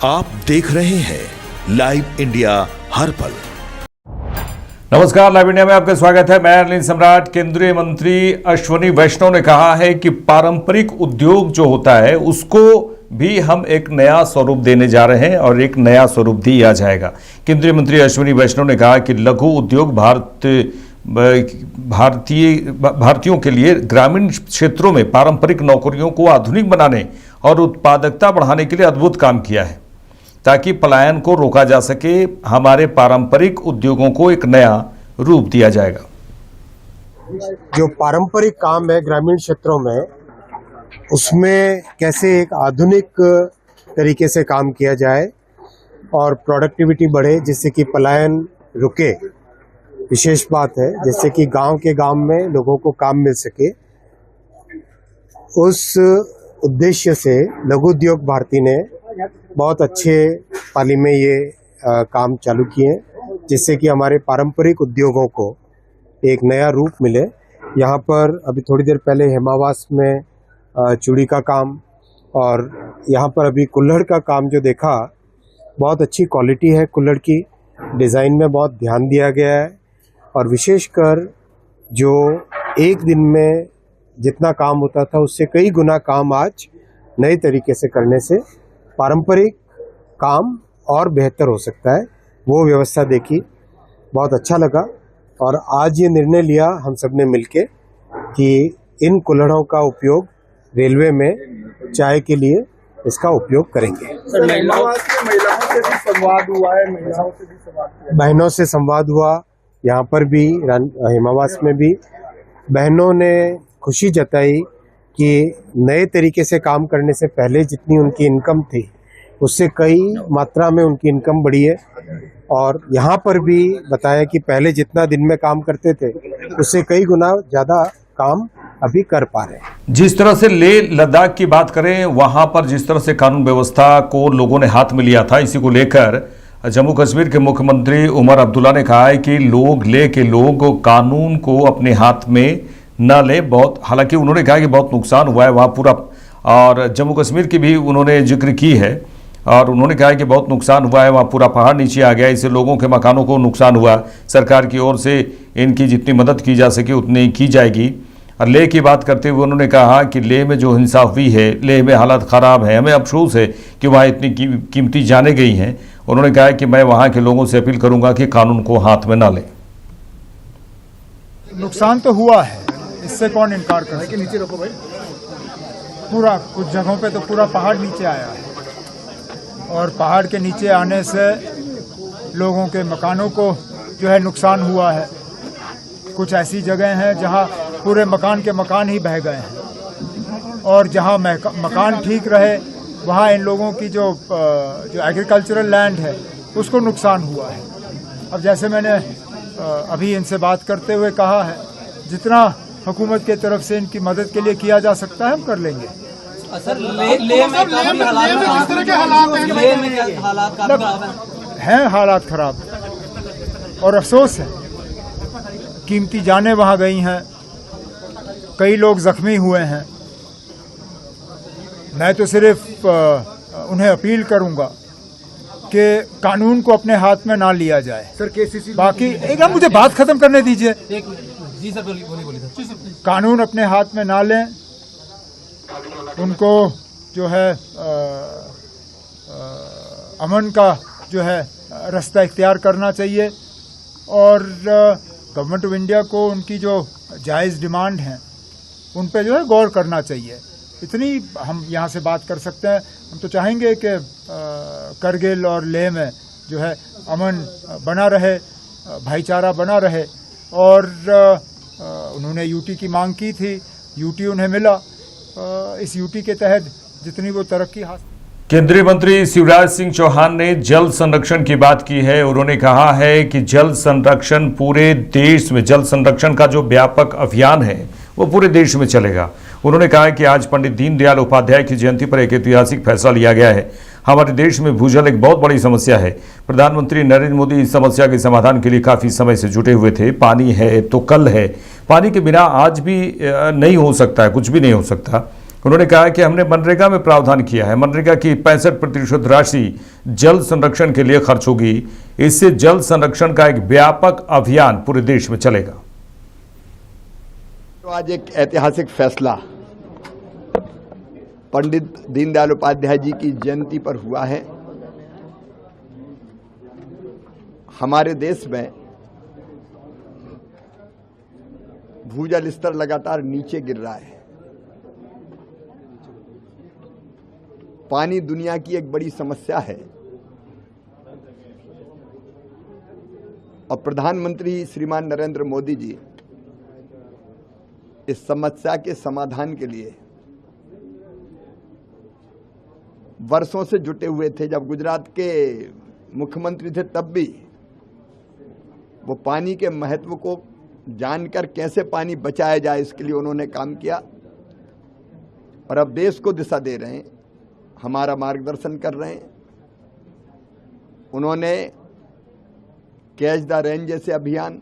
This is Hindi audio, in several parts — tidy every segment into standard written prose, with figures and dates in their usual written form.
आप देख रहे हैं लाइव इंडिया हर पल। नमस्कार, लाइव इंडिया में आपका स्वागत है। मैं अरविंद सम्राट। केंद्रीय मंत्री अश्विनी वैष्णव ने कहा है कि पारंपरिक उद्योग जो होता है उसको भी हम एक नया स्वरूप देने जा रहे हैं और एक नया स्वरूप दिया जाएगा। केंद्रीय मंत्री अश्विनी वैष्णव ने कहा कि लघु उद्योग भारतीयों के लिए ग्रामीण क्षेत्रों में पारंपरिक नौकरियों को आधुनिक बनाने और उत्पादकता बढ़ाने के लिए अद्भुत काम किया है, ताकि पलायन को रोका जा सके। हमारे पारंपरिक उद्योगों को एक नया रूप दिया जाएगा। जो पारंपरिक काम है ग्रामीण क्षेत्रों में, उसमें कैसे एक आधुनिक तरीके से काम किया जाए और प्रोडक्टिविटी बढ़े, जिससे कि पलायन रुके। विशेष बात है जैसे कि गांव के गांव में लोगों को काम मिल सके। उस उद्देश्य से लघु उद्योग भारती ने बहुत अच्छे पाली में ये काम चालू किए हैं, जिससे कि हमारे पारंपरिक उद्योगों को एक नया रूप मिले। यहाँ पर अभी थोड़ी देर पहले हेमावास में चूड़ी का काम और यहाँ पर अभी कुल्हड़ का काम जो देखा, बहुत अच्छी क्वालिटी है। कुल्हड़ की डिज़ाइन में बहुत ध्यान दिया गया है और विशेषकर जो एक दिन में जितना काम होता था उससे कई गुना काम आज नए तरीके से करने से पारंपरिक काम और बेहतर हो सकता है। वो व्यवस्था देखी, बहुत अच्छा लगा और आज ये निर्णय लिया हम सब ने मिलके कि इन कुल्हड़ों का उपयोग रेलवे में चाय के लिए इसका उपयोग करेंगे। महिलाओं से भी संवाद हुआ है, महिलाओं से भी संवाद, बहनों से संवाद हुआ। यहाँ पर भी हेमावास में भी बहनों ने खुशी जताई कि नए तरीके से काम करने से पहले जितनी उनकी इनकम थी उससे कई मात्रा में उनकी इनकम बढ़ी है। और यहाँ पर भी बताया कि पहले जितना दिन में काम करते थे उससे कई गुना ज़्यादा काम अभी कर पा रहे हैं। जिस तरह से लेह लद्दाख की बात करें, वहां पर जिस तरह से कानून व्यवस्था को लोगों ने हाथ में लिया था, इसी को लेकर जम्मू कश्मीर के मुख्यमंत्री उमर अब्दुल्ला ने कहा है कि लेह के लोग कानून को अपने हाथ में न ले। हालांकि उन्होंने कहा कि बहुत नुकसान हुआ है वहाँ पूरा, और जम्मू कश्मीर की भी उन्होंने जिक्र की है और उन्होंने कहा कि बहुत नुकसान हुआ है, वहाँ पूरा पहाड़ नीचे आ गया, इससे लोगों के मकानों को नुकसान हुआ। सरकार की ओर से इनकी जितनी मदद की जा सके उतनी की जाएगी। और लेह की बात करते हुए उन्होंने कहा कि लेह में जो हिंसा हुई है, लेह में हालत ख़राब है, हमें अफसोस है कि वहाँ इतनी कीमती जानें गई हैं। उन्होंने कहा कि मैं वहाँ के लोगों से अपील करूँगा कि कानून को हाथ में ना लें। नुकसान तो हुआ है, इससे कौन इनकार करे कि नीचे रखो भाई। पूरा कुछ जगहों पे तो पूरा पहाड़ नीचे आया है और पहाड़ के नीचे आने से लोगों के मकानों को जो है नुकसान हुआ है। कुछ ऐसी जगह हैं जहां पूरे मकान के मकान ही बह गए हैं और जहां मकान ठीक रहे वहां इन लोगों की जो एग्रीकल्चरल लैंड है उसको नुकसान हुआ है। अब जैसे मैंने अभी इनसे बात करते हुए कहा है, जितना हुकूमत की तरफ से इनकी मदद के लिए किया जा सकता है हम कर लेंगे। सर, लेह में हालात खराब और अफसोस है, कीमती जानें वहां गई हैं, कई लोग जख्मी हुए हैं। मैं तो सिर्फ उन्हें अपील करूंगा कि कानून को अपने हाथ में ना लिया जाए। सर, केसीसी बाकी एक मुझे बात खत्म करने दीजिए। जी सर, बोलिए। कानून अपने हाथ में ना लें, उनको जो है अमन का जो है रास्ता इख्तियार करना चाहिए और गवर्नमेंट ऑफ इंडिया को उनकी जो जायज़ डिमांड हैं उन पे जो है गौर करना चाहिए। इतनी हम यहाँ से बात कर सकते हैं। हम तो चाहेंगे कि करगिल और लेह में जो है अमन बना रहे, भाईचारा बना रहे और उन्होंने यूटी की मांग की थी, यूटी उन्हें मिला। इस यूटी के तहत जितनी वो तरक्की हासिल। केंद्रीय मंत्री शिवराज सिंह चौहान ने जल संरक्षण की बात की है। उन्होंने कहा है कि जल संरक्षण पूरे देश में, जल संरक्षण का जो व्यापक अभियान है वो पूरे देश में चलेगा। उन्होंने कहा कि आज पंडित दीनदयाल उपाध्याय की जयंती पर एक ऐतिहासिक फैसला लिया गया है। हमारे देश में भूजल एक बहुत बड़ी समस्या है। प्रधानमंत्री नरेंद्र मोदी इस समस्या के समाधान के लिए काफ़ी समय से जुटे हुए थे। पानी है तो कल है, पानी के बिना आज भी नहीं हो सकता है, कुछ भी नहीं हो सकता। उन्होंने कहा कि हमने मनरेगा में प्रावधान किया है। मनरेगा की 65% राशि जल संरक्षण के लिए खर्च होगी। इससे जल संरक्षण का एक व्यापक अभियान पूरे देश में चलेगा। तो आज एक ऐतिहासिक फैसला पंडित दीनदयाल उपाध्याय जी की जयंती पर हुआ है। हमारे देश में भूजल स्तर लगातार नीचे गिर रहा है। पानी दुनिया की एक बड़ी समस्या है और प्रधानमंत्री श्रीमान नरेंद्र मोदी जी इस समस्या के समाधान के लिए वर्षों से जुटे हुए थे। जब गुजरात के मुख्यमंत्री थे तब भी वो पानी के महत्व को जानकर कैसे पानी बचाया जाए इसके लिए उन्होंने काम किया और अब देश को दिशा दे रहे हैं, हमारा मार्गदर्शन कर रहे हैं। उन्होंने कैच द रेन जैसे अभियान,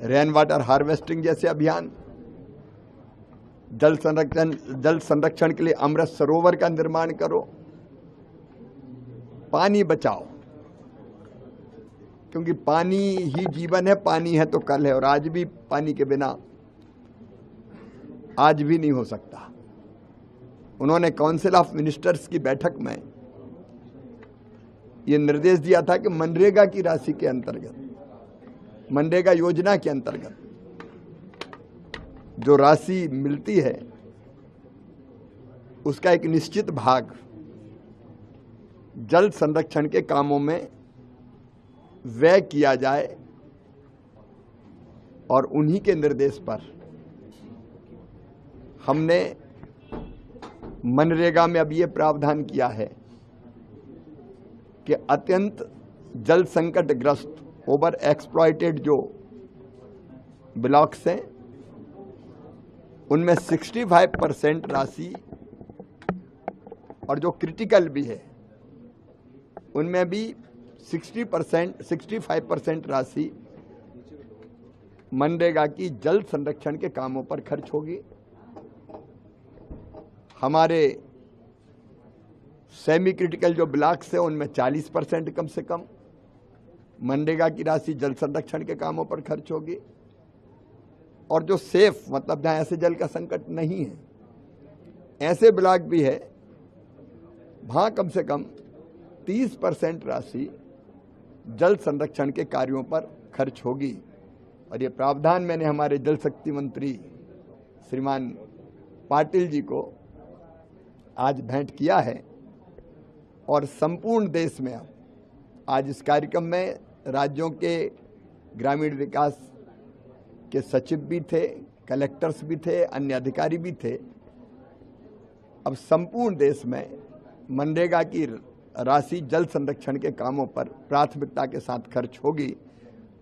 रेन वाटर हार्वेस्टिंग जैसे अभियान, जल संरक्षण के लिए अमृत सरोवर का निर्माण करो, पानी बचाओ, क्योंकि पानी ही जीवन है। पानी है तो कल है और आज भी पानी के बिना आज भी नहीं हो सकता। उन्होंने काउंसिल ऑफ मिनिस्टर्स की बैठक में ये निर्देश दिया था कि मनरेगा की राशि के अंतर्गत, मनरेगा योजना के अंतर्गत जो राशि मिलती है उसका एक निश्चित भाग जल संरक्षण के कामों में व्यय किया जाए और उन्हीं के निर्देश पर हमने मनरेगा में अब ये प्रावधान किया है कि अत्यंत जल संकटग्रस्त ओवर एक्सप्लॉइटेड जो ब्लॉक्स हैं उनमें 65% राशि और जो क्रिटिकल भी है उनमें भी 65% राशि मनरेगा की जल संरक्षण के कामों पर खर्च होगी। हमारे सेमी क्रिटिकल जो ब्लॉक्स है उनमें 40% कम से कम मनरेगा की राशि जल संरक्षण के कामों पर खर्च होगी और जो सेफ मतलब जहां ऐसे जल का संकट नहीं है, ऐसे ब्लॉक भी है वहां कम से कम 30% राशि जल संरक्षण के कार्यों पर खर्च होगी। और ये प्रावधान मैंने हमारे जल शक्ति मंत्री श्रीमान पाटिल जी को आज भेंट किया है और संपूर्ण देश में अब आज इस कार्यक्रम में राज्यों के ग्रामीण विकास के सचिव भी थे, कलेक्टर्स भी थे, अन्य अधिकारी भी थे। अब संपूर्ण देश में मनरेगा की राशि जल संरक्षण के कामों पर प्राथमिकता के साथ खर्च होगी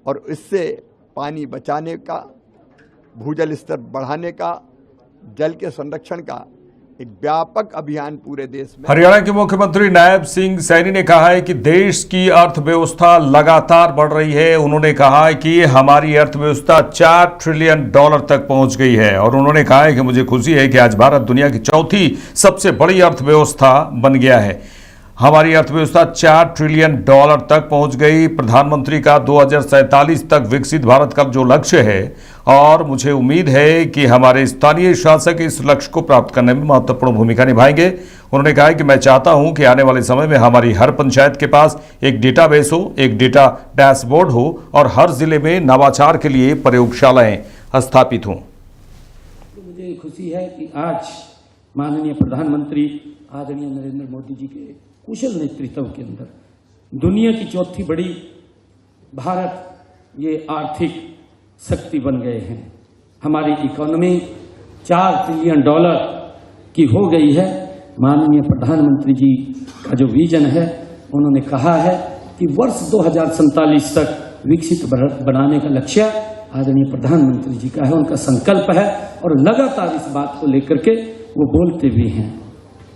और इससे पानी बचाने का, भूजल स्तर बढ़ाने का, जल के संरक्षण का एक व्यापक अभियान पूरे देश में। हरियाणा के मुख्यमंत्री नायब सिंह सैनी ने कहा है कि देश की अर्थव्यवस्था लगातार बढ़ रही है। उन्होंने कहा है कि हमारी अर्थव्यवस्था $4 ट्रिलियन तक पहुंच गई है और उन्होंने कहा है कि मुझे खुशी है कि आज भारत दुनिया की चौथी सबसे बड़ी अर्थव्यवस्था बन गया है। हमारी अर्थव्यवस्था $4 ट्रिलियन तक पहुंच गई। प्रधानमंत्री का 2047 तक विकसित भारत का जो लक्ष्य है और मुझे उम्मीद है कि हमारे स्थानीय शासक इस लक्ष्य को प्राप्त करने में महत्वपूर्ण भूमिका निभाएंगे। उन्होंने कहा कि मैं चाहता हूं कि आने वाले समय में हमारी हर पंचायत के पास एक डेटाबेस हो, एक डेटा डैशबोर्ड हो और हर जिले में नवाचार के लिए प्रयोगशालाएं स्थापित हों। मुझे खुशी है कि आज माननीय प्रधानमंत्री आदरणीय नरेंद्र मोदी जी के कुशल नेतृत्व के अंदर दुनिया की चौथी बड़ी भारत ये आर्थिक शक्ति बन गए हैं। हमारी इकोनॉमी $4 ट्रिलियन की हो गई है। माननीय प्रधानमंत्री जी का जो विजन है, उन्होंने कहा है कि वर्ष 2047 तक विकसित भारत बनाने का लक्ष्य आदरणीय प्रधानमंत्री जी का है, उनका संकल्प है और लगातार इस बात को लेकर के वो बोलते भी हैं।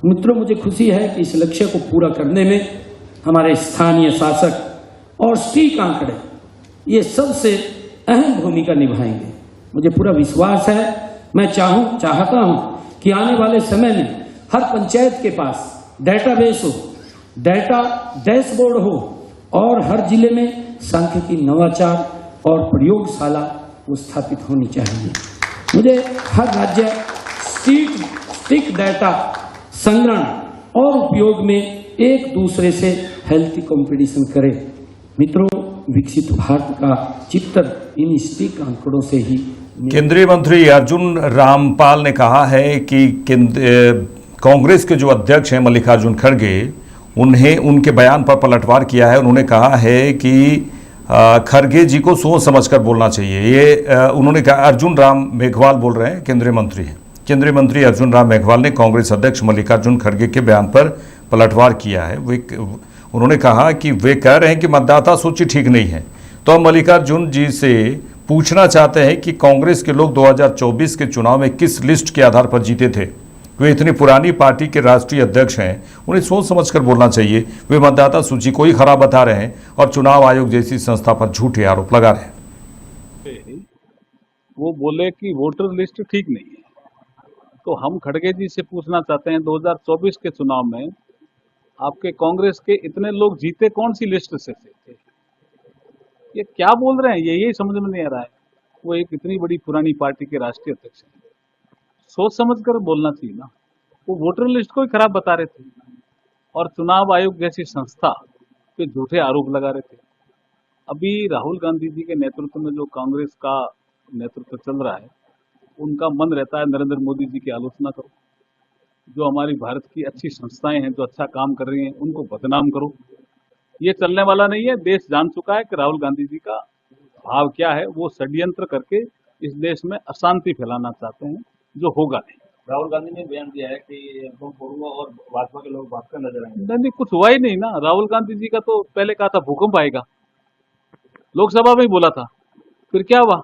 मित्रों, मुझे खुशी है कि इस लक्ष्य को पूरा करने में हमारे स्थानीय शासक और सटीक आंकड़े ये सबसे अहम भूमिका निभाएंगे। मुझे पूरा विश्वास है, मैं चाहता हूं कि आने वाले समय में हर पंचायत के पास डेटाबेस हो, डेटा डैशबोर्ड हो और हर जिले में सांख्यिकी नवाचार और प्रयोगशाला वो स्थापित होनी चाहिए। मुझे हर राज्य स्टिक डाटा संग्रहण और उपयोग में एक दूसरे से हेल्थी कंपटीशन करे। मित्रों, विकसित भारत का चित्र इन स्टिक आंकड़ों से ही। केंद्रीय मंत्री अर्जुन रामपाल ने कहा है कि कांग्रेस के जो अध्यक्ष हैं मल्लिकार्जुन खड़गे, उन्हें उनके बयान पर पलटवार किया है। उन्होंने कहा है कि खड़गे जी को सोच समझकर बोलना चाहिए। ये उन्होंने कहा, अर्जुन राम मेघवाल बोल रहे हैं, केंद्रीय मंत्री हैं। केंद्रीय मंत्री अर्जुन राम मेघवाल ने कांग्रेस अध्यक्ष मल्लिकार्जुन खड़गे के बयान पर पलटवार किया है। उन्होंने कहा कि वे कह रहे हैं कि मतदाता सूची ठीक नहीं है। तो हम मल्लिकार्जुन जी से पूछना चाहते हैं कि कांग्रेस के लोग 2024 के चुनाव में किस लिस्ट के आधार पर जीते थे? वे इतनी पुरानी पार्टी के राष्ट्रीय अध्यक्ष हैं, उन्हें सोच समझकर बोलना चाहिए। वे मतदाता सूची को ही खराब बता रहे हैं और चुनाव आयोग जैसी संस्था पर झूठे आरोप लगा रहे हैं। वो बोले कि वोटर लिस्ट ठीक नहीं है, तो हम खड़गे जी से पूछना चाहते हैं 2024 के चुनाव में आपके कांग्रेस के इतने लोग जीते कौन सी लिस्ट से थे? ये क्या बोल रहे हैं? यही समझ में नहीं आ रहा है। वो एक इतनी बड़ी पुरानी पार्टी के राष्ट्रीय अध्यक्ष हैं, सोच समझकर बोलना चाहिए ना। वो वोटर लिस्ट को ही खराब बता रहे थे और चुनाव आयोग जैसी संस्था पे झूठे आरोप लगा रहे थे। अभी राहुल गांधी जी के नेतृत्व में जो कांग्रेस का नेतृत्व चल रहा है, उनका मन रहता है नरेंद्र मोदी जी की आलोचना करो। जो हमारी भारत की अच्छी संस्थाएं हैं, जो अच्छा काम कर रही हैं, उनको बदनाम करो। ये चलने वाला नहीं है। देश जान चुका है कि राहुल गांधी जी का भाव क्या है। वो षड्यंत्र करके इस देश में अशांति फैलाना चाहते हैं, जो होगा नहीं। राहुल गांधी ने बयान दिया है कि बम और भाजपा के लोग भागकर नजर आएंगे। नहीं, कुछ हुआ ही नहीं ना। राहुल गांधी जी का तो पहले कहा था भूकंप आएगा, लोकसभा में ही बोला था, फिर क्या हुआ?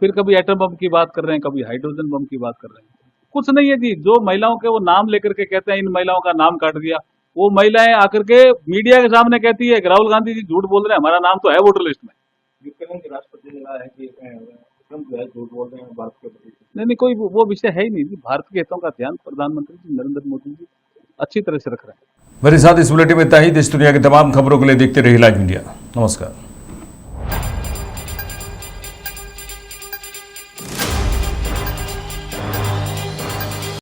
फिर कभी एटम बम की बात कर रहे हैं, कभी हाइड्रोजन बम की बात कर रहे हैं। कुछ नहीं है जी। जो महिलाओं के वो नाम लेकर के कहते हैं इन महिलाओं का नाम काट दिया, वो महिलाएं आकर के मीडिया के सामने कहती है कि राहुल गांधी जी झूठ बोल रहे हैं, हमारा नाम तो है वोटर लिस्ट में। यूक्रेन के राष्ट्रपति ने कहा है कि ट्रंप जो है झूठ बोल रहे हैं भारत के प्रति। नहीं, कोई वो विषय है ही नहीं जी। भारत के हितों का ध्यान प्रधानमंत्री जी नरेंद्र मोदी जी अच्छी तरह से रख रहे हैं। मेरे साथ इस बुलेटिन में इतना ही। देश दुनिया की तमाम खबरों के लिए देखते रहिए लाइव इंडिया। नमस्कार।